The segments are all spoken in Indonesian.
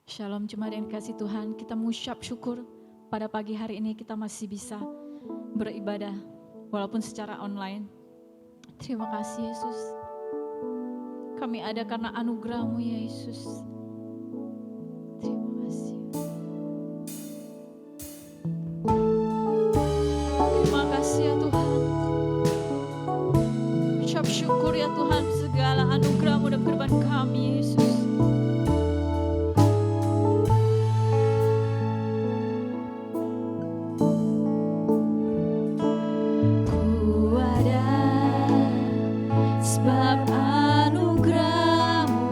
Shalom jemaat yang dikasih Tuhan, kita mengucap syukur pada pagi hari ini kita masih bisa beribadah walaupun secara online. Terima kasih Yesus. Kami ada karena anugerah-Mu ya Yesus. Terima kasih. Terima kasih ya Tuhan. Ucap syukur ya Tuhan segala anugerah-Mu dan berkat kami Yesus. Sebab anugerah-Mu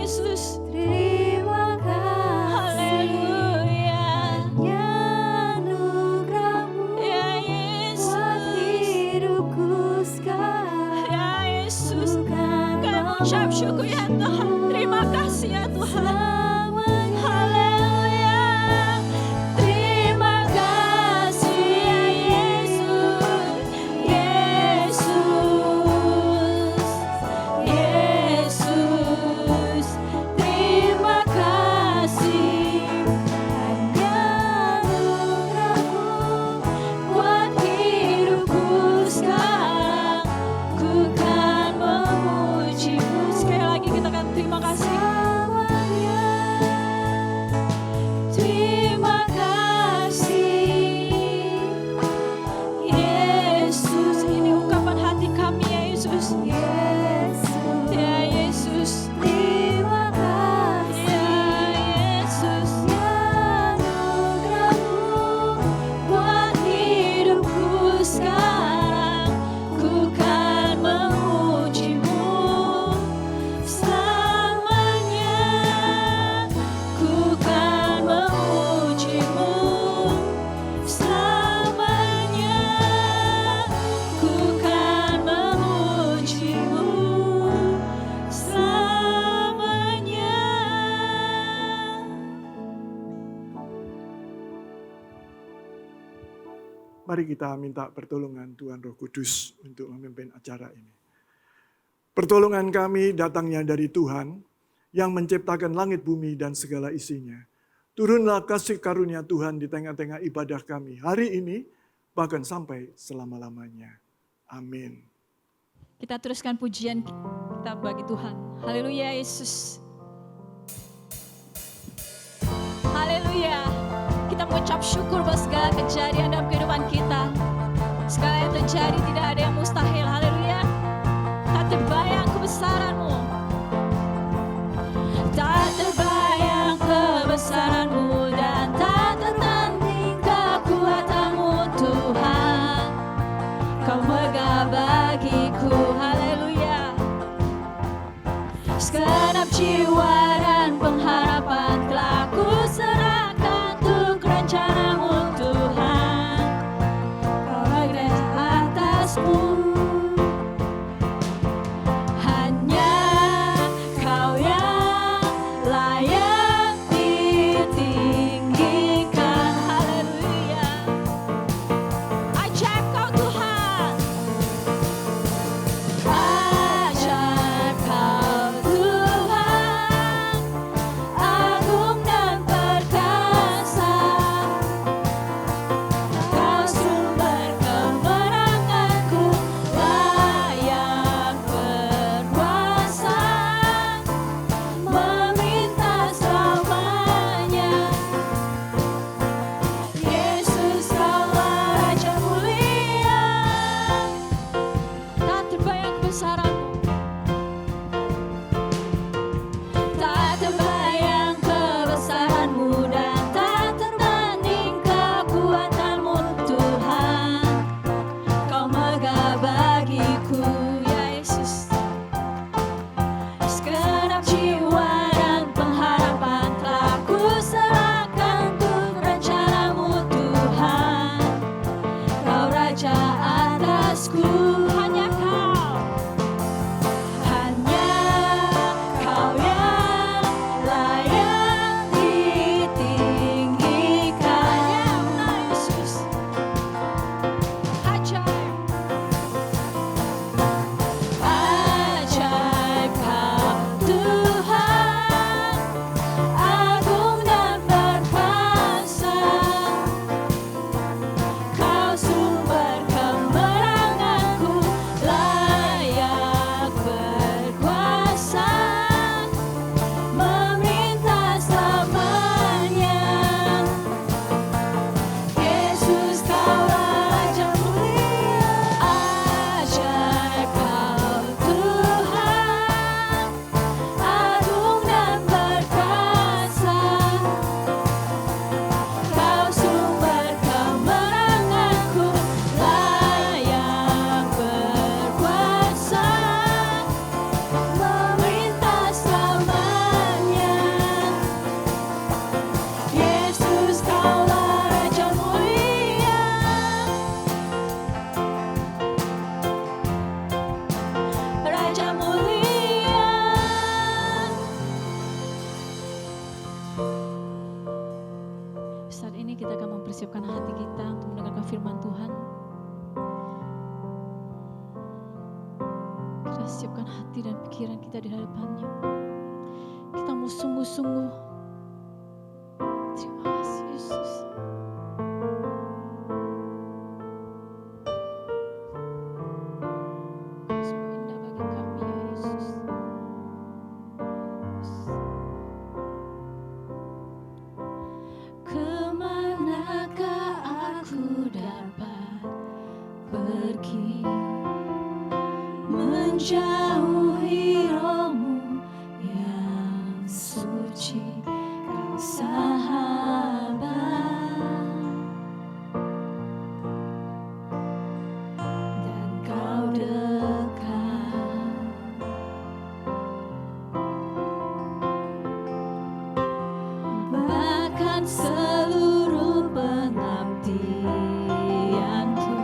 Yesus. Terima kasih. Haleluya. Hanya anugerah-Mu Ya buat Yesus. hidupku sekarang. Ya Yesus. Bukan Kami mengucap syukur ya Tuhan. Terima kasih ya Tuhan. Haleluya. Terima kasih ya Yesus. Yesus. Yesus. Terima kasih. Hanya anugerah-Mu buat hidupku Sekarang ku kan memuji-Mu. Sekali lagi kita akan terima kasih. selamanya. Terima kasih Yesus. Ini ungkapan hati kami ya Yesus. Yesus, Ya Yesus. terima kasih. Ya Yesus. Anugerah-Mu Buat hidupku sekarang ku kan memuji-Mu selamanya. Ku kan memuji-Mu selamanya. Ku kan memuji-Mu selamanya. Mari kita minta pertolongan Tuhan Roh Kudus untuk memimpin acara ini. Pertolongan kami datangnya dari Tuhan yang menciptakan langit bumi dan segala isinya. Turunlah kasih karunia Tuhan di tengah-tengah ibadah kami hari ini, bahkan sampai selama-lamanya. Amin. Kita teruskan pujian kita bagi Tuhan. Haleluya Yesus. Haleluya. Kita mengucap syukur buat segala kejadian dalam kehidupan kita. Segala yang terjadi tidak ada yang mustahil. Haleluya. Tak terbayang kebesaran-Mu. Tak terbayang kebesaran-Mu dan tak tertanding kekuatan-Mu Tuhan. Kau megah bagiku, haleluya. Segenap jiwa dan pengharapan telah ku serahkan untuk rencana-Mu Tuhan. Kau ada atasku. Hanya kita akan mempersiapkan hati kita untuk mendengarkan firman Tuhan. Kita siapkan hati dan pikiran kita di hadapan-Nya. Kita mau sungguh-sungguh. Terima kasih Yesus. Sungguh indah bagi kami ya Yesus. Kemanakah aku dapat pergi menjauhi rohmu yang suci, kau sahabat, dan kau dekat. Bahkan seluruh pengabdianku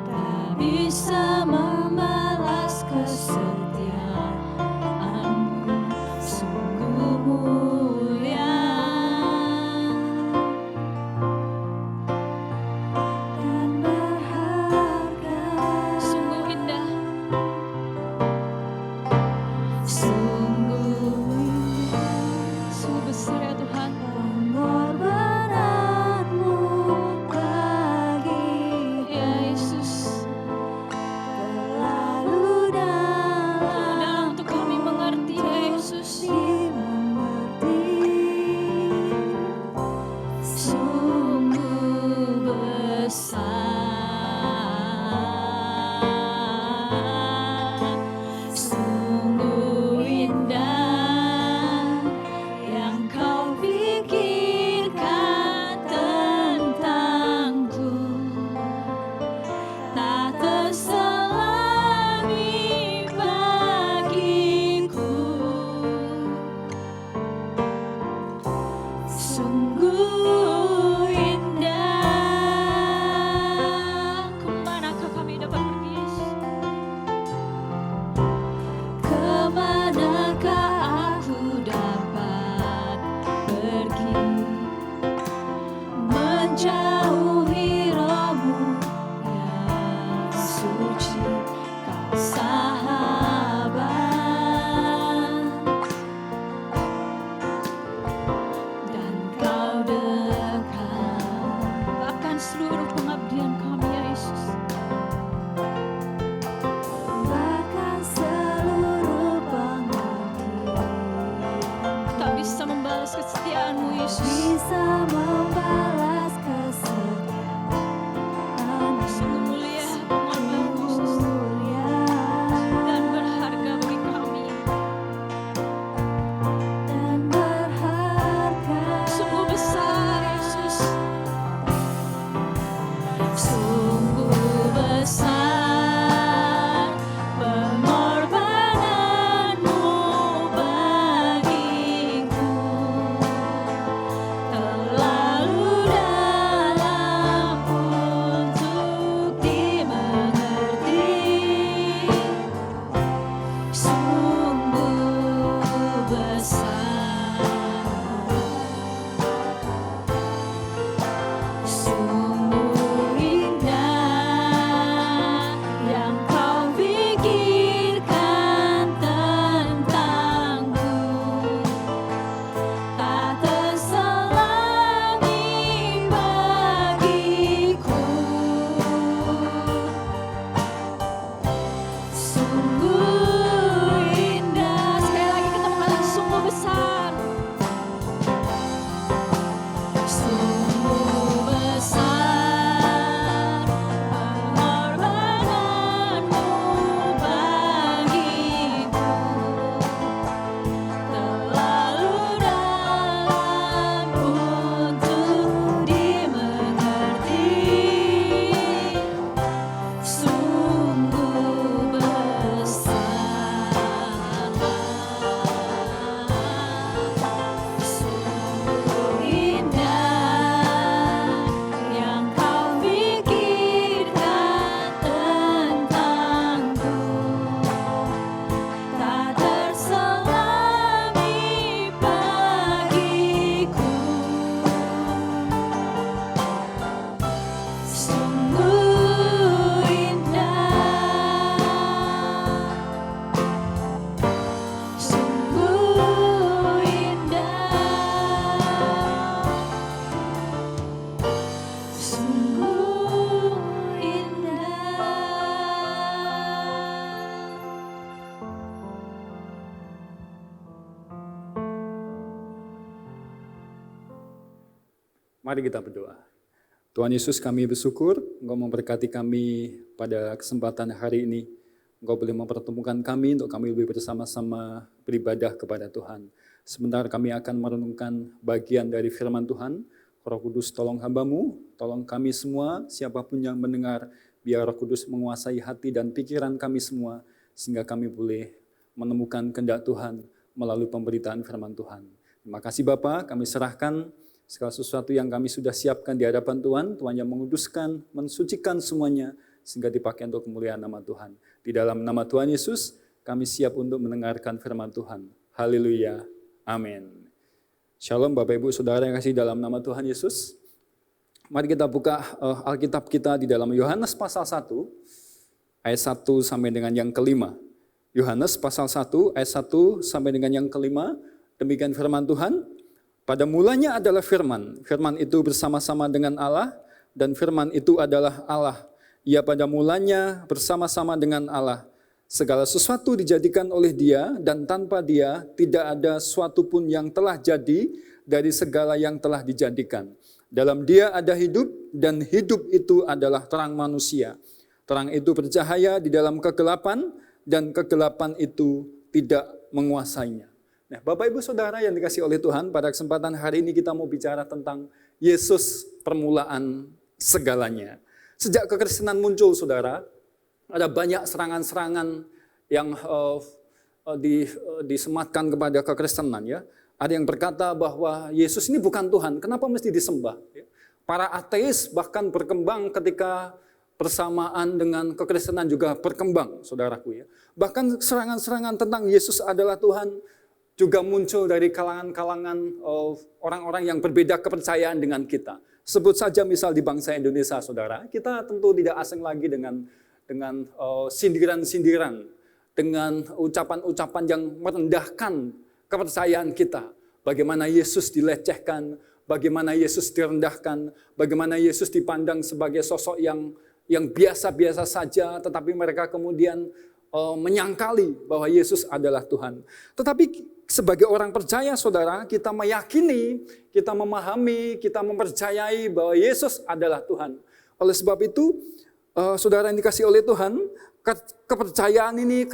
tak bisa membalas kesetiaanmu, sungguh mulia dan berharga, Sungguh indah. sungguh indah. Sungguh besar ya Tuhan. Pengorbananmu bagi Ya Yesus, terlalu dalam dalam untuk kami mengerti ya Yesus. dimengerti, sungguh besar, sungguh indah yang kau pikirkan tentangku, tak terselami bagiku, sungguh indah. Kemanakah kami dapat pergi Yesus? Kemanakah aku dapat pergi menjauhi rohmu yang suci, kau sahabat, dan kau dekat. Bahkan seluruh pengabdian kami ya Yesus. Bahkan seluruh pengabdian Tak bisa membalas kesetiaan-Mu Yesus. bisa membalas kesetiaan. Sungguh mulia pengorbanan Yesus. Mulia Dan berharga bagi kami. dan berharga, Sungguh besar Yesus. sungguh besar pengorbananmu bagiku, terlalu Mari kita berdoa. Tuhan Yesus, kami bersyukur Engkau memberkati kami pada kesempatan hari ini. Engkau boleh mempertemukan kami untuk kami lebih bersama-sama beribadah kepada Tuhan. Sebentar kami akan merenungkan bagian dari firman Tuhan. Roh Kudus tolong hamba-Mu, tolong kami semua, siapapun yang mendengar, biar Roh Kudus menguasai hati dan pikiran kami semua, sehingga kami boleh menemukan kehendak Tuhan melalui pemberitaan firman Tuhan. Terima kasih Bapa, kami serahkan segala sesuatu yang kami sudah siapkan di hadapan Tuhan, Tuhan yang menguduskan, mensucikan semuanya, sehingga dipakai untuk kemuliaan nama Tuhan. Di dalam nama Tuhan Yesus, kami siap untuk mendengarkan firman Tuhan. Haleluya. Amin. Shalom Bapak Ibu Saudara yang kasih dalam nama Tuhan Yesus. Mari kita buka Alkitab kita di dalam Yohanes pasal 1, ayat 1 sampai dengan yang kelima. Yohanes pasal 1, ayat 1 sampai dengan yang kelima. Demikian firman Tuhan. Pada mulanya adalah firman. Firman itu bersama-sama dengan Allah, dan firman itu adalah Allah. Ia pada mulanya bersama-sama dengan Allah. Segala sesuatu dijadikan oleh Dia, dan tanpa Dia tidak ada suatu pun yang telah jadi dari segala yang telah dijadikan. Dalam Dia ada hidup, dan hidup itu adalah terang manusia. Terang itu bercahaya di dalam kegelapan, dan kegelapan itu tidak menguasainya. Nah, Bapak Ibu Saudara yang dikasihi oleh Tuhan, pada kesempatan hari ini kita mau bicara tentang Yesus permulaan segalanya. Sejak kekristenan muncul, Saudara, ada banyak serangan-serangan yang disematkan kepada kekristenan. Ya. Ada yang berkata bahwa Yesus ini bukan Tuhan, kenapa mesti disembah? Para ateis bahkan berkembang ketika bersamaan dengan kekristenan juga berkembang, saudaraku. Ya. Bahkan serangan-serangan tentang Yesus adalah Tuhan juga muncul dari kalangan-kalangan orang-orang yang berbeda kepercayaan dengan kita. Sebut saja misal di bangsa Indonesia, saudara, kita tentu tidak asing lagi dengan sindiran-sindiran, dengan ucapan-ucapan yang merendahkan kepercayaan kita. Bagaimana Yesus dilecehkan, bagaimana Yesus direndahkan, bagaimana Yesus dipandang sebagai sosok yang biasa-biasa saja, tetapi mereka kemudian menyangkali bahwa Yesus adalah Tuhan. Tetapi sebagai orang percaya, saudara, kita meyakini, kita memahami, kita mempercayai bahwa Yesus adalah Tuhan. Oleh sebab itu, saudara yang dikasihi oleh Tuhan, kepercayaan ini,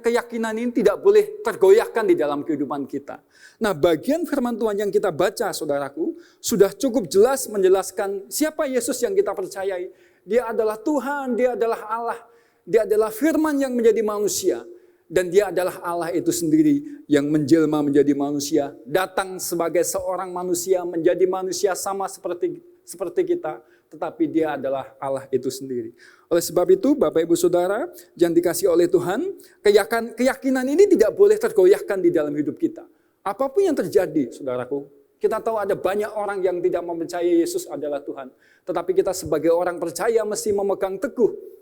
keyakinan ini tidak boleh tergoyahkan di dalam kehidupan kita. Nah, bagian firman Tuhan yang kita baca, saudaraku, sudah cukup jelas menjelaskan siapa Yesus yang kita percayai. Dia adalah Tuhan, Dia adalah Allah, Dia adalah firman yang menjadi manusia. Dan Dia adalah Allah itu sendiri yang menjelma menjadi manusia, datang sebagai seorang manusia, menjadi manusia sama seperti kita, tetapi Dia adalah Allah itu sendiri. Oleh sebab itu, Bapak Ibu Saudara yang dikasihi oleh Tuhan, keyakinan ini tidak boleh tergoyahkan di dalam hidup kita. Apapun yang terjadi, saudaraku, kita tahu ada banyak orang yang tidak mempercayai Yesus adalah Tuhan, tetapi kita sebagai orang percaya mesti memegang teguh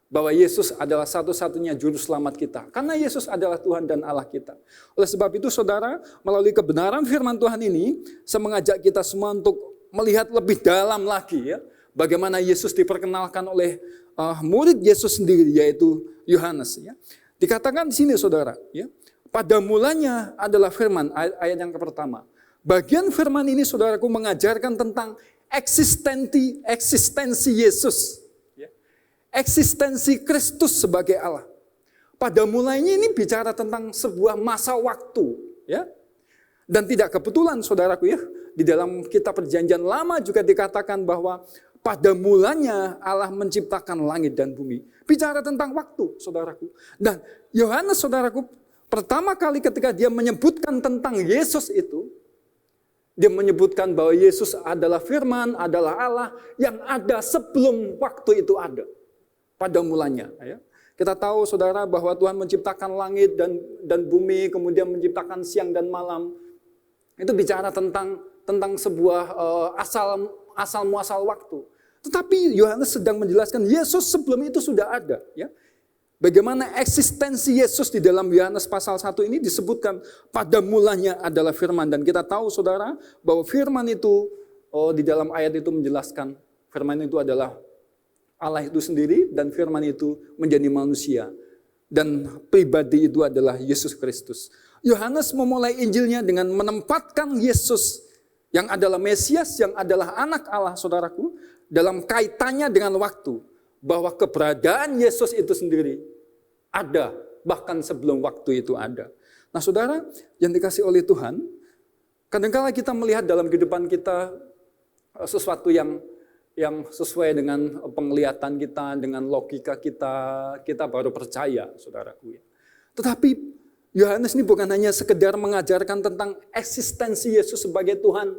bahwa Yesus adalah satu-satunya juru selamat kita. Karena Yesus adalah Tuhan dan Allah kita. Oleh sebab itu, saudara, melalui kebenaran firman Tuhan ini, saya mengajak kita semua untuk melihat lebih dalam lagi, ya, bagaimana Yesus diperkenalkan oleh murid Yesus sendiri, yaitu Yohanes. Ya. Dikatakan di sini, saudara, ya, pada mulanya adalah firman, ayat yang pertama. Bagian firman ini, saudaraku, mengajarkan tentang eksistensi Yesus. Eksistensi Kristus sebagai Allah. Pada mulanya ini bicara tentang sebuah masa waktu, ya. Dan tidak kebetulan, saudaraku, ya, di dalam kitab Perjanjian Lama juga dikatakan bahwa pada mulanya Allah menciptakan langit dan bumi. Bicara tentang waktu, saudaraku. Dan Yohanes, saudaraku, pertama kali ketika dia menyebutkan tentang Yesus itu, dia menyebutkan bahwa Yesus adalah firman, adalah Allah yang ada sebelum waktu itu ada. Pada mulanya, ya. Kita tahu, saudara, bahwa Tuhan menciptakan langit dan bumi, kemudian menciptakan siang dan malam. Itu bicara tentang sebuah asal muasal waktu. Tetapi Yohanes sedang menjelaskan Yesus sebelum itu sudah ada. Ya. Bagaimana eksistensi Yesus di dalam Yohanes pasal 1 ini disebutkan pada mulanya adalah firman. Dan kita tahu, saudara, bahwa firman itu di dalam ayat itu menjelaskan firman itu adalah Allah itu sendiri, dan firman itu menjadi manusia. Dan pribadi itu adalah Yesus Kristus. Yohanes memulai Injilnya dengan menempatkan Yesus yang adalah Mesias, yang adalah anak Allah, saudaraku, dalam kaitannya dengan waktu, bahwa keberadaan Yesus itu sendiri ada, bahkan sebelum waktu itu ada. Nah saudara, yang dikasih oleh Tuhan, kadang-kala kita melihat dalam kehidupan kita sesuatu yang sesuai dengan penglihatan kita, dengan logika kita baru percaya, saudaraku. Tetapi Yohanes ini bukan hanya sekedar mengajarkan tentang eksistensi Yesus sebagai Tuhan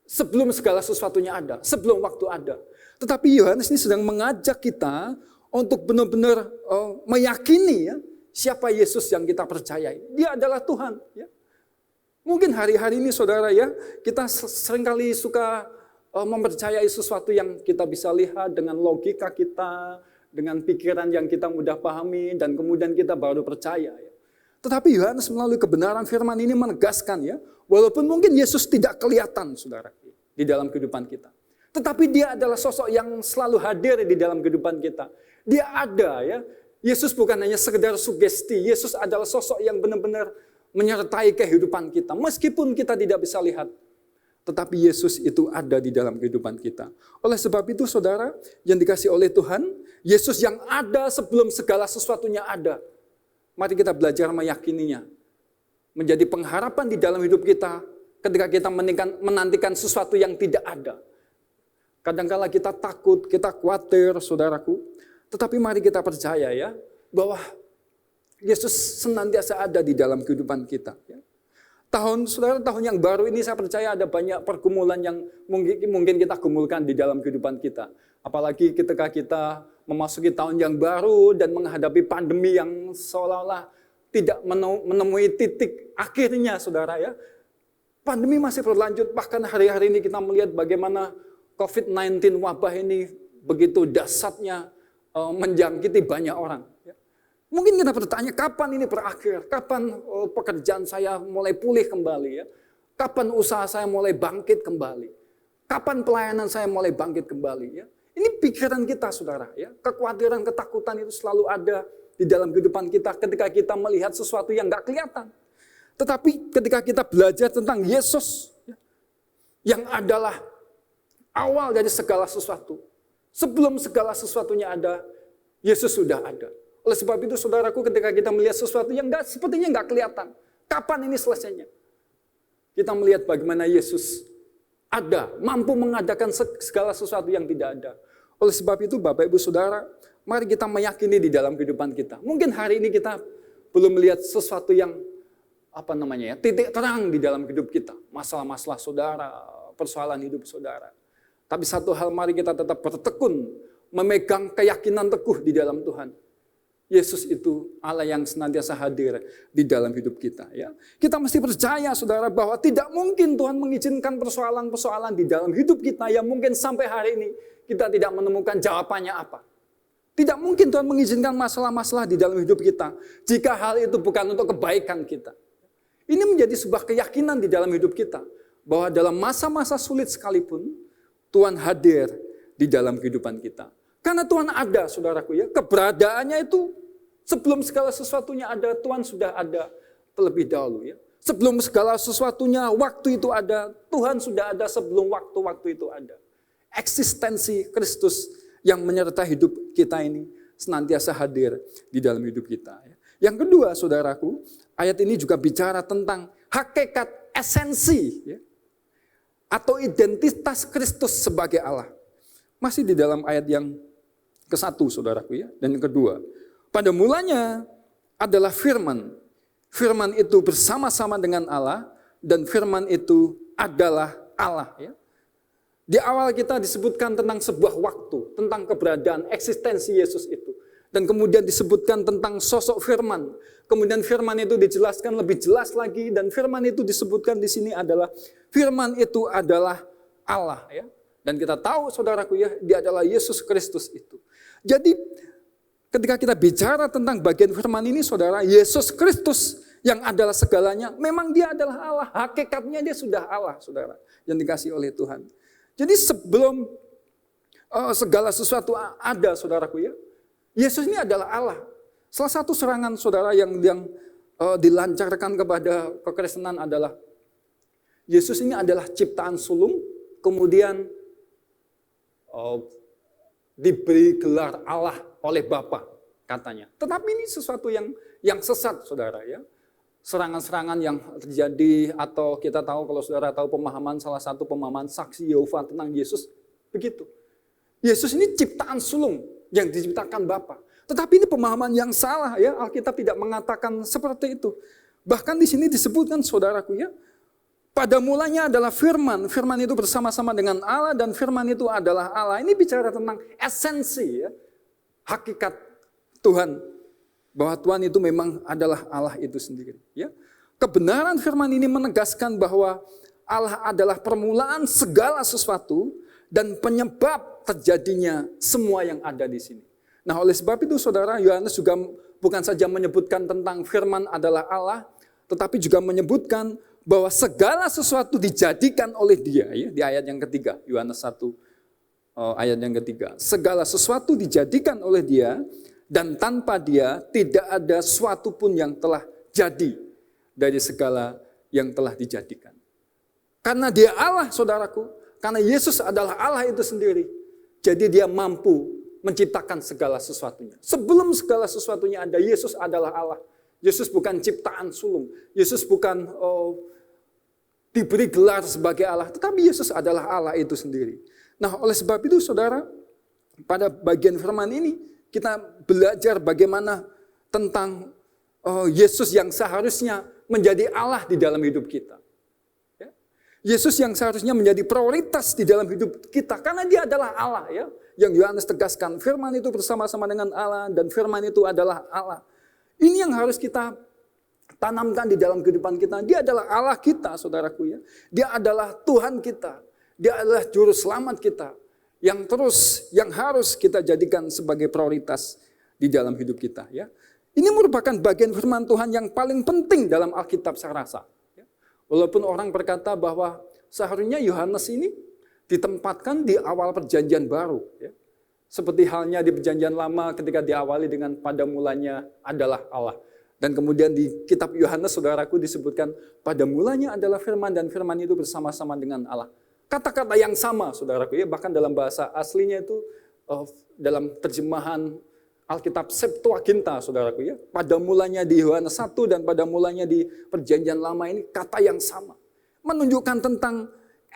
sebelum segala sesuatunya ada, sebelum waktu ada. Tetapi Yohanes ini sedang mengajak kita untuk benar-benar meyakini ya, siapa Yesus yang kita percayai. Dia adalah Tuhan. Ya. Mungkin hari-hari ini saudara ya, kita seringkali suka mempercayai sesuatu yang kita bisa lihat dengan logika kita, dengan pikiran yang kita mudah pahami, dan kemudian kita baru percaya. Ya. Tetapi Yohanes melalui kebenaran firman ini menegaskan ya, walaupun mungkin Yesus tidak kelihatan saudara di dalam kehidupan kita. Tetapi dia adalah sosok yang selalu hadir di dalam kehidupan kita. Dia ada ya. Yesus bukan hanya sekedar sugesti, Yesus adalah sosok yang benar-benar menyertai kehidupan kita. Meskipun kita tidak bisa lihat, tetapi Yesus itu ada di dalam kehidupan kita. Oleh sebab itu saudara yang dikasih oleh Tuhan, Yesus yang ada sebelum segala sesuatunya ada. Mari kita belajar meyakininya. Menjadi pengharapan di dalam hidup kita ketika kita menantikan sesuatu yang tidak ada. Kadang-kala kita takut, kita khawatir saudaraku. Tetapi mari kita percaya ya, bahwa Yesus senantiasa ada di dalam kehidupan kita. Ya. Saudara, tahun yang baru ini saya percaya ada banyak pergumulan yang mungkin kita gumulkan di dalam kehidupan kita. Apalagi ketika kita memasuki tahun yang baru dan menghadapi pandemi yang seolah-olah tidak menemui titik akhirnya, saudara ya. Pandemi masih berlanjut, bahkan hari-hari ini kita melihat bagaimana COVID-19 wabah ini begitu dahsyatnya menjangkiti banyak orang. Mungkin kita bertanya, kapan ini berakhir? Kapan pekerjaan saya mulai pulih kembali? Ya? Kapan usaha saya mulai bangkit kembali? Kapan pelayanan saya mulai bangkit kembali? Ya? Ini pikiran kita, saudara. Ya? Kekhawatiran, ketakutan itu selalu ada di dalam kehidupan kita ketika kita melihat sesuatu yang gak kelihatan. Tetapi ketika kita belajar tentang Yesus, ya, yang adalah awal dari segala sesuatu. Sebelum segala sesuatunya ada, Yesus sudah ada. Oleh sebab itu saudaraku, ketika kita melihat sesuatu yang sepertinya nggak kelihatan, kapan ini selesainya? Kita melihat bagaimana Yesus ada, mampu mengadakan segala sesuatu yang tidak ada. Oleh sebab itu Bapak Ibu Saudara, mari kita meyakini di dalam kehidupan kita. Mungkin hari ini kita belum melihat sesuatu yang titik terang di dalam hidup kita. Masalah-masalah saudara, persoalan hidup saudara. Tapi satu hal, mari kita tetap bertekun, memegang keyakinan teguh di dalam Tuhan. Yesus itu Allah yang senantiasa hadir di dalam hidup kita. Ya. Kita mesti percaya saudara bahwa tidak mungkin Tuhan mengizinkan persoalan-persoalan di dalam hidup kita yang mungkin sampai hari ini kita tidak menemukan jawabannya apa. Tidak mungkin Tuhan mengizinkan masalah-masalah di dalam hidup kita jika hal itu bukan untuk kebaikan kita. Ini menjadi sebuah keyakinan di dalam hidup kita bahwa dalam masa-masa sulit sekalipun Tuhan hadir di dalam kehidupan kita. Karena Tuhan ada, saudaraku ya, keberadaannya itu sebelum segala sesuatunya ada, Tuhan sudah ada terlebih dahulu ya. Sebelum segala sesuatunya, waktu itu ada, Tuhan sudah ada sebelum waktu-waktu itu ada. Eksistensi Kristus yang menyertai hidup kita ini senantiasa hadir di dalam hidup kita. Ya. Yang kedua, saudaraku, ayat ini juga bicara tentang hakikat esensi ya, atau identitas Kristus sebagai Allah. Masih di dalam ayat yang ke-1 saudaraku ya, dan yang kedua. Pada mulanya adalah firman. Firman itu bersama-sama dengan Allah dan firman itu adalah Allah ya. Di awal kita disebutkan tentang sebuah waktu, tentang keberadaan eksistensi Yesus itu. Dan kemudian disebutkan tentang sosok firman. Kemudian firman itu dijelaskan lebih jelas lagi dan firman itu disebutkan di sini adalah firman itu adalah Allah ya. Dan kita tahu saudaraku ya, dia adalah Yesus Kristus itu. Jadi ketika kita bicara tentang bagian firman ini saudara, Yesus Kristus yang adalah segalanya, memang dia adalah Allah. Hakikatnya dia sudah Allah saudara, yang dikasih oleh Tuhan. Jadi sebelum segala sesuatu ada saudaraku ya, Yesus ini adalah Allah. Salah satu serangan saudara yang dilancarkan kepada kekristenan adalah Yesus ini adalah ciptaan sulung, kemudian diberi gelar Allah oleh Bapa katanya. Tetapi ini sesuatu yang sesat, saudara ya. Serangan-serangan yang terjadi, atau kita tahu, kalau saudara tahu pemahaman, salah satu pemahaman saksi Yehova tentang Yesus, begitu. Yesus ini ciptaan sulung yang diciptakan Bapa. Tetapi ini pemahaman yang salah ya, Alkitab tidak mengatakan seperti itu. Bahkan di sini disebutkan, saudaraku ya, pada mulanya adalah firman, firman itu bersama-sama dengan Allah, dan firman itu adalah Allah. Ini bicara tentang esensi ya, hakikat Tuhan, bahwa Tuhan itu memang adalah Allah itu sendiri. Ya. Kebenaran firman ini menegaskan bahwa Allah adalah permulaan segala sesuatu dan penyebab terjadinya semua yang ada di sini. Nah, oleh sebab itu saudara, Yohanes juga bukan saja menyebutkan tentang firman adalah Allah, tetapi juga menyebutkan bahwa segala sesuatu dijadikan oleh Dia, ya, di ayat yang ketiga, Yohanes 1 ayat yang ketiga. Segala sesuatu dijadikan oleh Dia, dan tanpa Dia tidak ada suatu pun yang telah jadi dari segala yang telah dijadikan. Karena Dia Allah, saudaraku, karena Yesus adalah Allah itu sendiri, jadi Dia mampu menciptakan segala sesuatunya. Sebelum segala sesuatunya ada, Yesus adalah Allah. Yesus bukan ciptaan sulung. Yesus bukan diberi gelar sebagai Allah, tetapi Yesus adalah Allah itu sendiri. Nah, oleh sebab itu saudara, pada bagian firman ini kita belajar bagaimana tentang Yesus yang seharusnya menjadi Allah di dalam hidup kita. Ya. Yesus yang seharusnya menjadi prioritas di dalam hidup kita, karena Dia adalah Allah ya. Yang Yohanes tegaskan, firman itu bersama-sama dengan Allah, dan firman itu adalah Allah. Ini yang harus kita tanamkan di dalam kehidupan kita. Dia adalah Allah kita, saudaraku ya. Dia adalah Tuhan kita. Dia adalah juru selamat kita. Yang harus kita jadikan sebagai prioritas di dalam hidup kita ya. Ini merupakan bagian firman Tuhan yang paling penting dalam Alkitab saya rasa. Ya. Walaupun orang berkata bahwa seharusnya Yohanes ini ditempatkan di awal perjanjian baru. Ya. Seperti halnya di perjanjian lama ketika diawali dengan pada mulanya adalah Allah. Dan kemudian di kitab Yohanes, saudaraku, disebutkan pada mulanya adalah firman, dan firman itu bersama-sama dengan Allah. Kata-kata yang sama, saudaraku, ya, bahkan dalam bahasa aslinya itu, dalam terjemahan Alkitab Septuaginta, saudaraku, ya, pada mulanya di Yohanes 1 dan pada mulanya di perjanjian lama ini kata yang sama. Menunjukkan tentang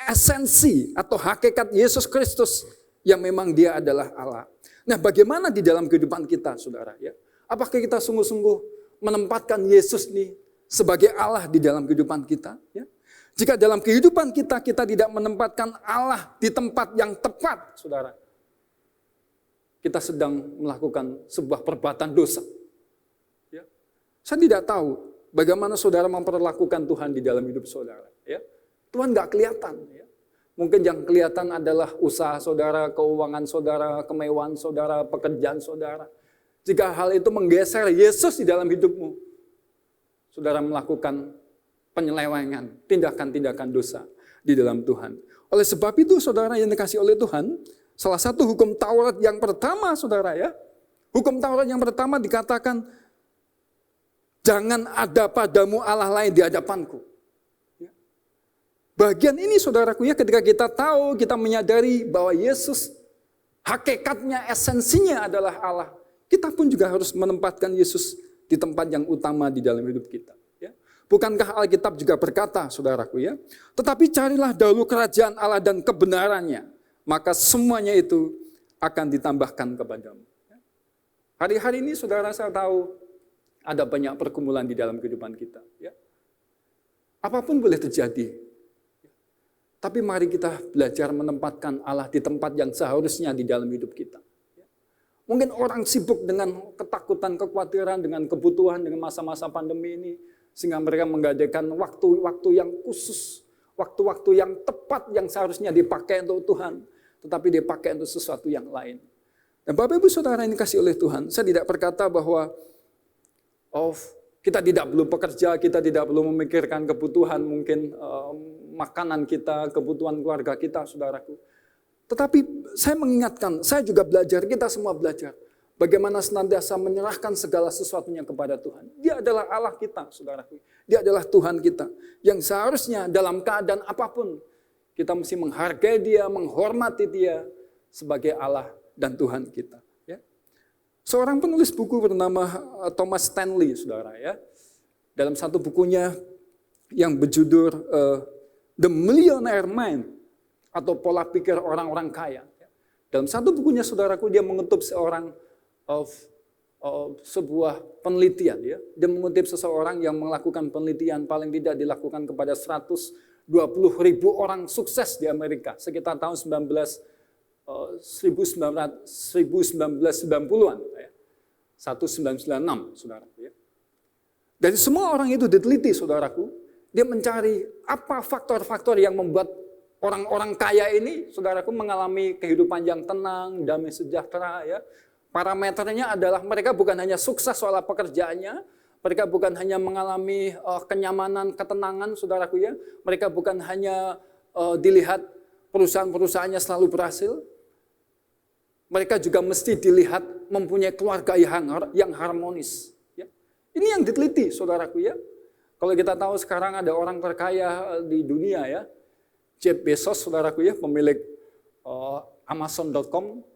esensi atau hakikat Yesus Kristus yang memang Dia adalah Allah. Nah, bagaimana di dalam kehidupan kita, saudara? Ya? Apakah kita sungguh-sungguh menempatkan Yesus ini sebagai Allah di dalam kehidupan kita? Ya? Jika dalam kehidupan kita tidak menempatkan Allah di tempat yang tepat, saudara, kita sedang melakukan sebuah perbuatan dosa. Ya? Saya tidak tahu bagaimana saudara memperlakukan Tuhan di dalam hidup saudara. Ya? Tuhan gak kelihatan. Ya. Mungkin yang kelihatan adalah usaha saudara, keuangan saudara, kemewahan saudara, pekerjaan saudara. Jika hal itu menggeser Yesus di dalam hidupmu, saudara melakukan penyelewengan, tindakan-tindakan dosa di dalam Tuhan. Oleh sebab itu saudara yang dikasih oleh Tuhan, salah satu hukum Taurat yang pertama, saudara ya, hukum Taurat yang pertama dikatakan, jangan ada padamu Allah lain di hadapanku. Bagian ini saudaraku ya, ketika kita tahu, kita menyadari bahwa Yesus hakikatnya, esensinya adalah Allah, kita pun juga harus menempatkan Yesus di tempat yang utama di dalam hidup kita. Ya. Bukankah Alkitab juga berkata, saudaraku ya, tetapi carilah dahulu kerajaan Allah dan kebenarannya, maka semuanya itu akan ditambahkan kepadamu. Hari-hari ini saudara, saya tahu ada banyak pergumulan di dalam kehidupan kita. Ya. Apapun boleh terjadi. Tapi mari kita belajar menempatkan Allah di tempat yang seharusnya di dalam hidup kita. Mungkin orang sibuk dengan ketakutan, kekhawatiran, dengan kebutuhan, dengan masa-masa pandemi ini, sehingga mereka menggadaikan waktu-waktu yang khusus, waktu-waktu yang tepat yang seharusnya dipakai untuk Tuhan, tetapi dipakai untuk sesuatu yang lain. Dan Bapak Ibu Saudara ini kasih oleh Tuhan, saya tidak berkata bahwa kita tidak perlu bekerja, kita tidak perlu memikirkan kebutuhan mungkin makanan kita, kebutuhan keluarga kita, saudaraku. Tetapi saya mengingatkan, saya juga belajar, kita semua belajar, Bagaimana senantiasa menyerahkan segala sesuatunya kepada Tuhan. Dia adalah Allah kita, saudaraku. Dia adalah Tuhan kita. Yang seharusnya dalam keadaan apapun, kita mesti menghargai Dia, menghormati Dia sebagai Allah dan Tuhan kita. Ya. Seorang penulis buku bernama Thomas Stanley, saudara. Ya. Dalam satu bukunya yang berjudul The Millionaire Mind, atau pola pikir orang-orang kaya. Dalam satu bukunya, saudaraku, dia mengutip sebuah penelitian. Ya. Dia mengutip seseorang yang melakukan penelitian paling tidak dilakukan kepada 120.000 orang sukses di Amerika sekitar tahun 1990-an. Ya. 1996, saudaraku. Ya. Dari semua orang itu diteliti, saudaraku, dia mencari apa faktor-faktor yang membuat orang-orang kaya ini, saudaraku, mengalami kehidupan yang tenang, damai sejahtera. Ya. Parameternya adalah mereka bukan hanya sukses soal pekerjaannya, mereka bukan hanya mengalami kenyamanan, ketenangan, saudaraku ya. Mereka bukan hanya dilihat perusahaan-perusahaannya selalu berhasil, mereka juga mesti dilihat mempunyai keluarga yang harmonis. Ya. Ini yang diteliti, saudaraku ya. Kalau kita tahu sekarang ada orang terkaya di dunia ya, Jeff Bezos, saudaraku ya, pemilik Amazon.com,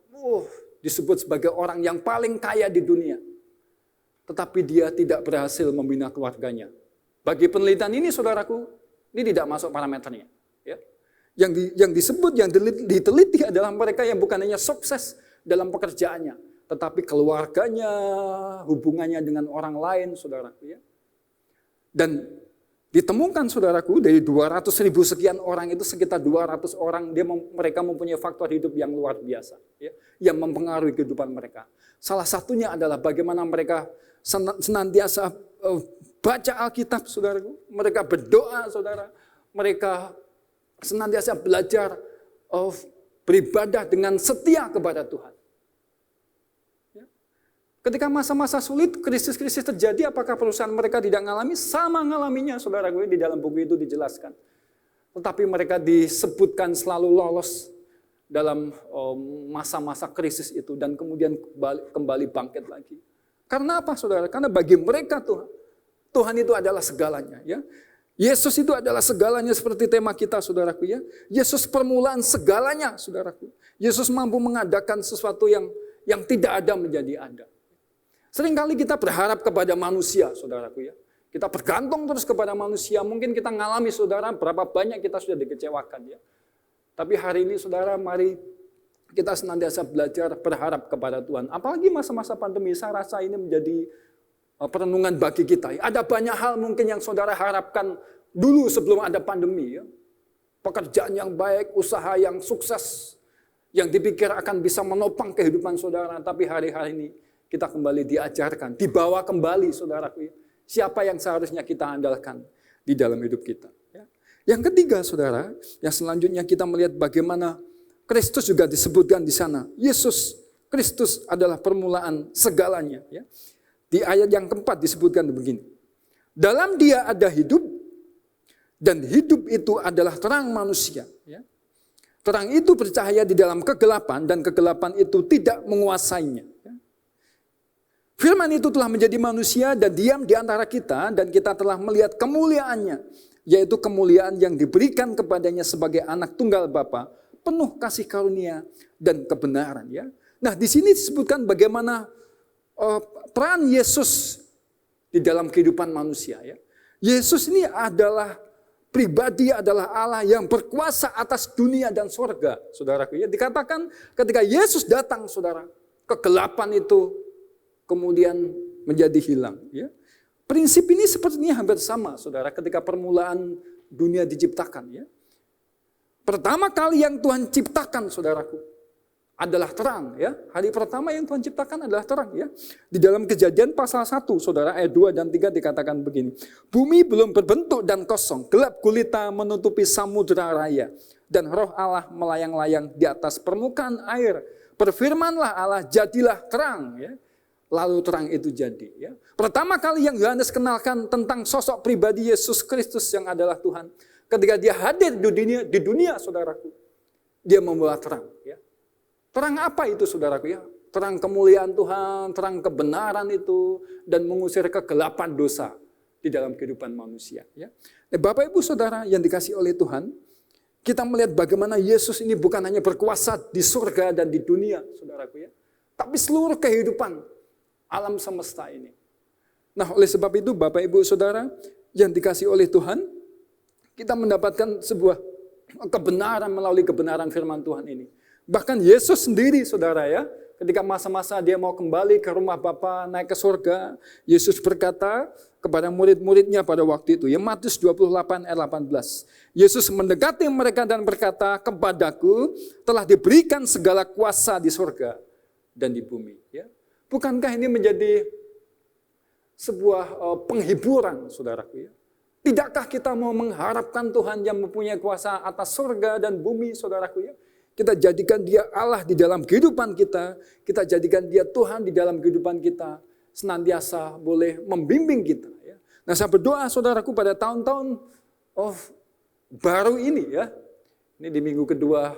disebut sebagai orang yang paling kaya di dunia. Tetapi dia tidak berhasil membina keluarganya. Bagi penelitian ini, saudaraku, ini tidak masuk parameternya. Ya. Yang disebut, yang diteliti adalah mereka yang bukan hanya sukses dalam pekerjaannya, tetapi keluarganya, hubungannya dengan orang lain, saudaraku. Ya. Dan ditemukan, saudaraku, dari 200.000 sekian orang itu sekitar 200 orang mereka mempunyai faktor hidup yang luar biasa, ya, yang mempengaruhi kehidupan mereka. Salah satunya adalah bagaimana mereka senantiasa baca Alkitab, saudaraku. Mereka berdoa, saudara. Mereka senantiasa belajar beribadah dengan setia kepada Tuhan. Ketika masa-masa sulit, krisis-krisis terjadi, apakah perusahaan mereka tidak mengalami? Sama ngalaminya, saudara gue, di dalam buku itu dijelaskan. Tetapi mereka disebutkan selalu lolos dalam masa-masa krisis itu dan kemudian kembali bangkit lagi. Karena apa, saudara? Karena bagi mereka Tuhan itu adalah segalanya. Ya. Yesus itu adalah segalanya seperti tema kita, saudaraku. Ya. Yesus permulaan segalanya, saudaraku. Yesus mampu mengadakan sesuatu yang tidak ada menjadi ada. Seringkali kita berharap kepada manusia, saudaraku ya. Kita bergantung terus kepada manusia. Mungkin kita ngalami, saudara, berapa banyak kita sudah dikecewakan ya. Tapi hari ini, saudara, mari kita senantiasa belajar berharap kepada Tuhan. Apalagi masa-masa pandemi, saya rasa ini menjadi perenungan bagi kita. Ada banyak hal mungkin yang saudara harapkan dulu sebelum ada pandemi ya. Pekerjaan yang baik, usaha yang sukses, yang dipikir akan bisa menopang kehidupan saudara. Tapi hari-hari ini kita kembali diajarkan, dibawa kembali, saudaraku. Siapa yang seharusnya kita andalkan di dalam hidup kita. Yang ketiga, saudara, yang selanjutnya kita melihat bagaimana Kristus juga disebutkan di sana. Yesus Kristus adalah permulaan segalanya. Di ayat yang keempat disebutkan begini. Dalam Dia ada hidup, dan hidup itu adalah terang manusia. Terang itu bercahaya di dalam kegelapan, dan kegelapan itu tidak menguasainya. Firman itu telah menjadi manusia dan diam di antara kita, dan kita telah melihat kemuliaannya, yaitu kemuliaan yang diberikan kepadanya sebagai anak tunggal Bapa, penuh kasih karunia dan kebenaran. Ya. Nah, di sini disebutkan bagaimana peran Yesus di dalam kehidupan manusia. Ya. Yesus ini adalah pribadi, adalah Allah yang berkuasa atas dunia dan surga, saudaraku. Ya. Dikatakan ketika Yesus datang, saudara, kegelapan itu kemudian menjadi hilang. Ya. Prinsip ini sepertinya hampir sama, saudara, ketika permulaan dunia diciptakan. Ya. Pertama kali yang Tuhan ciptakan, saudaraku, adalah terang. Ya. Hari pertama yang Tuhan ciptakan adalah terang. Ya. Di dalam Kejadian pasal 1, saudara, ayat 2 dan 3 dikatakan begini. Bumi belum berbentuk dan kosong, gelap gulita menutupi samudera raya, dan roh Allah melayang-layang di atas permukaan air. Berfirmanlah Allah, jadilah terang. Ya. Lalu terang itu jadi. Ya. Pertama kali yang Yohanes kenalkan tentang sosok pribadi Yesus Kristus yang adalah Tuhan. Ketika dia hadir di dunia, saudaraku. Dia membawa terang. Ya. Terang apa itu, saudaraku? Ya. terang kemuliaan Tuhan, terang kebenaran itu, dan mengusir kegelapan dosa di dalam kehidupan manusia. Ya. Nah, Bapak Ibu Saudara yang dikasihi oleh Tuhan, kita melihat bagaimana Yesus ini bukan hanya berkuasa di surga dan di dunia, saudaraku ya, tapi seluruh kehidupan alam semesta ini. Nah, oleh sebab itu Bapak Ibu Saudara yang dikasihi oleh Tuhan, kita mendapatkan sebuah kebenaran melalui kebenaran firman Tuhan ini. Bahkan Yesus sendiri, saudara ya, ketika masa-masa dia mau kembali ke rumah Bapa, naik ke surga, Yesus berkata kepada murid-muridnya pada waktu itu, ya Matius 28 ayat 18. Yesus mendekati mereka dan berkata, kepadaku telah diberikan segala kuasa di surga dan di bumi. Ya. Bukankah ini menjadi sebuah penghiburan, saudaraku ya? Tidakkah kita mau mengharapkan Tuhan yang mempunyai kuasa atas surga dan bumi, saudaraku ya? Kita jadikan dia Allah di dalam kehidupan kita, kita jadikan dia Tuhan di dalam kehidupan kita, senantiasa boleh membimbing kita. Ya. Nah, saya berdoa saudaraku pada tahun-tahun baru ini ya, ini di minggu kedua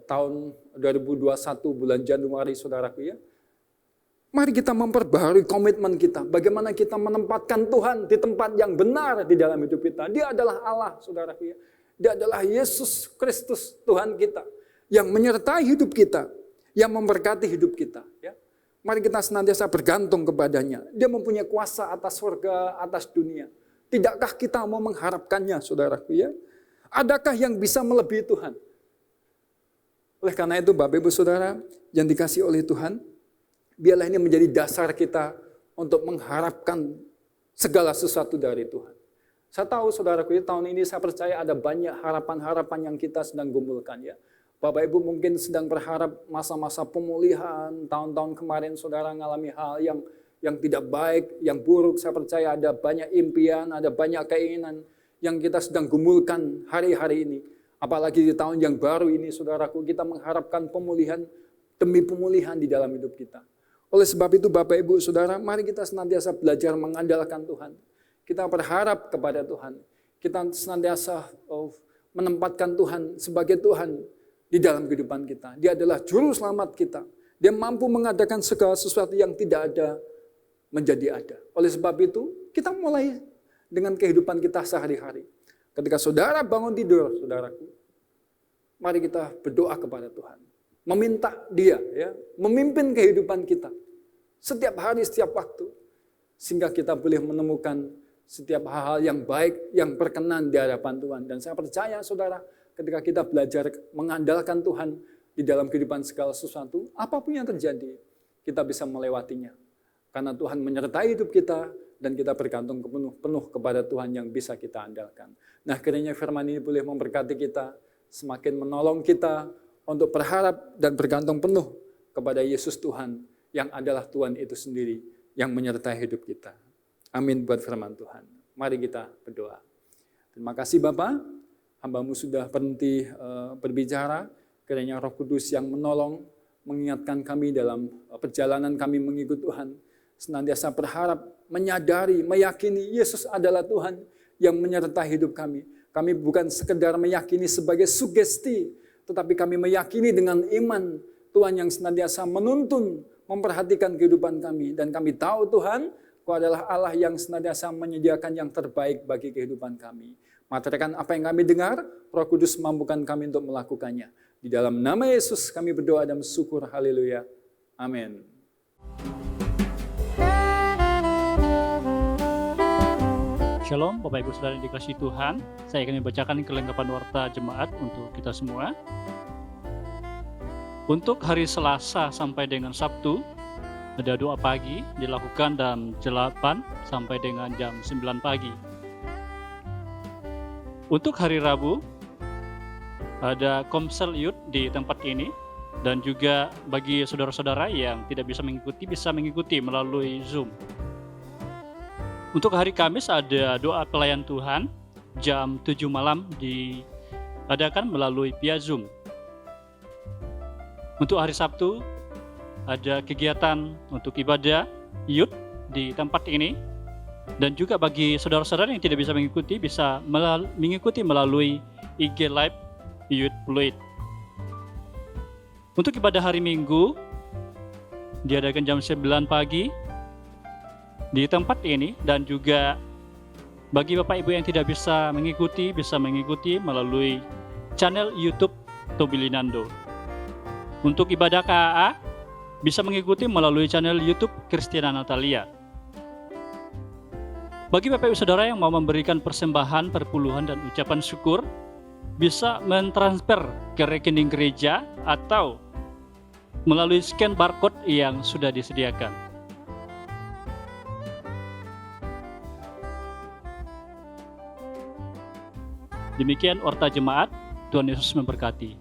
tahun 2021 bulan Januari, saudaraku ya. Mari kita memperbaharui komitmen kita. Bagaimana kita menempatkan Tuhan di tempat yang benar di dalam hidup kita. Dia adalah Allah, saudaraku ya. Dia adalah Yesus Kristus, Tuhan kita. Yang menyertai hidup kita. Yang memberkati hidup kita. Ya. Mari kita senantiasa bergantung kepadanya. Dia mempunyai kuasa atas surga, atas dunia. Tidakkah kita mau mengharapkannya, saudaraku ya? Adakah yang bisa melebihi Tuhan? Oleh karena itu, Bapak Ibu Saudara yang dikasihi oleh Tuhan, biarlah ini menjadi dasar kita untuk mengharapkan segala sesuatu dari Tuhan. Saya tahu saudaraku, tahun ini saya percaya ada banyak harapan-harapan yang kita sedang gumulkan ya. Bapak Ibu mungkin sedang berharap masa-masa pemulihan, tahun-tahun kemarin saudara mengalami hal yang tidak baik, yang buruk. Saya percaya ada banyak impian, ada banyak keinginan yang kita sedang gumulkan hari-hari ini. Apalagi di tahun yang baru ini saudaraku, kita mengharapkan pemulihan demi pemulihan di dalam hidup kita. Oleh sebab itu Bapak Ibu Saudara, mari kita senantiasa belajar mengandalkan Tuhan. Kita berharap kepada Tuhan. Kita senantiasa menempatkan Tuhan sebagai Tuhan di dalam kehidupan kita. Dia adalah juru selamat kita. Dia mampu mengadakan segala sesuatu yang tidak ada menjadi ada. Oleh sebab itu, kita mulai dengan kehidupan kita sehari-hari. Ketika saudara bangun tidur, saudaraku, mari kita berdoa kepada Tuhan. Meminta dia ya, memimpin kehidupan kita. Setiap hari, setiap waktu. Sehingga kita boleh menemukan setiap hal-hal yang baik, yang berkenan di hadapan Tuhan. Dan saya percaya saudara, ketika kita belajar mengandalkan Tuhan di dalam kehidupan segala sesuatu, apapun yang terjadi, kita bisa melewatinya. Karena Tuhan menyertai hidup kita, dan kita bergantung penuh kepada Tuhan yang bisa kita andalkan. Nah, kiranya firman ini boleh memberkati kita, semakin menolong kita untuk berharap dan bergantung penuh kepada Yesus Tuhan, yang adalah Tuhan itu sendiri yang menyertai hidup kita. Amin buat firman Tuhan. Mari kita berdoa. Terima kasih Bapa, hamba-Mu sudah berhenti berbicara, kiranya Roh Kudus yang menolong, mengingatkan kami dalam perjalanan kami mengikut Tuhan, senantiasa berharap, menyadari, meyakini Yesus adalah Tuhan yang menyertai hidup kami. Kami bukan sekedar meyakini sebagai sugesti, tetapi kami meyakini dengan iman Tuhan yang senantiasa menuntun, memperhatikan kehidupan kami. Dan kami tahu Tuhan, Kau adalah Allah yang senantiasa menyediakan yang terbaik bagi kehidupan kami. Materikan apa yang kami dengar, Roh Kudus mampukan kami untuk melakukannya. Di dalam nama Yesus kami berdoa dan bersyukur. Haleluya. Amin. Shalom Bapak Ibu Saudara yang dikasihi Tuhan. Saya akan membacakan kelengkapan warta jemaat untuk kita semua. Untuk hari Selasa sampai dengan Sabtu, ada doa pagi dilakukan jam 8 sampai dengan jam 9 pagi. Untuk hari Rabu, ada Komsel Youth di tempat ini, dan juga bagi saudara-saudara yang tidak bisa mengikuti melalui Zoom. Untuk hari Kamis ada doa pelayan Tuhan jam 7 malam diadakan melalui via Zoom. Untuk hari Sabtu ada kegiatan untuk ibadah youth di tempat ini, dan juga bagi saudara-saudara yang tidak bisa mengikuti melalui IG Live Youth Fluid. Untuk ibadah hari Minggu diadakan jam 9 pagi di tempat ini, dan juga bagi Bapak Ibu yang tidak bisa mengikuti melalui channel YouTube Tobili Nando. Untuk ibadah KAA bisa mengikuti melalui channel YouTube Christiana Natalia. Bagi Bapak Ibu Saudara yang mau memberikan persembahan, perpuluhan, dan ucapan syukur, bisa mentransfer ke rekening gereja atau melalui scan barcode yang sudah disediakan. Demikian Orta Jemaat, Tuhan Yesus memberkati.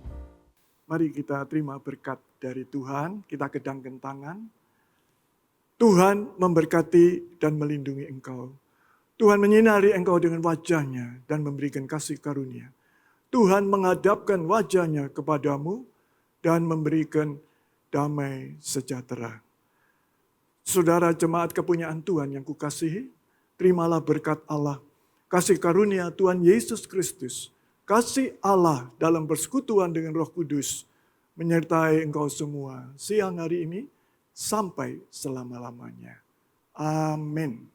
Mari kita terima berkat dari Tuhan, kita kedangkan tangan. Tuhan memberkati dan melindungi engkau. Tuhan menyinari engkau dengan wajah-Nya dan memberikan kasih karunia. Tuhan menghadapkan wajah-Nya kepadamu dan memberikan damai sejahtera. Saudara jemaat kepunyaan Tuhan yang kukasihi, terimalah berkat Allah, kasih karunia Tuhan Yesus Kristus, kasih Allah dalam persekutuan dengan Roh Kudus, menyertai engkau semua siang hari ini sampai selama-lamanya. Amin.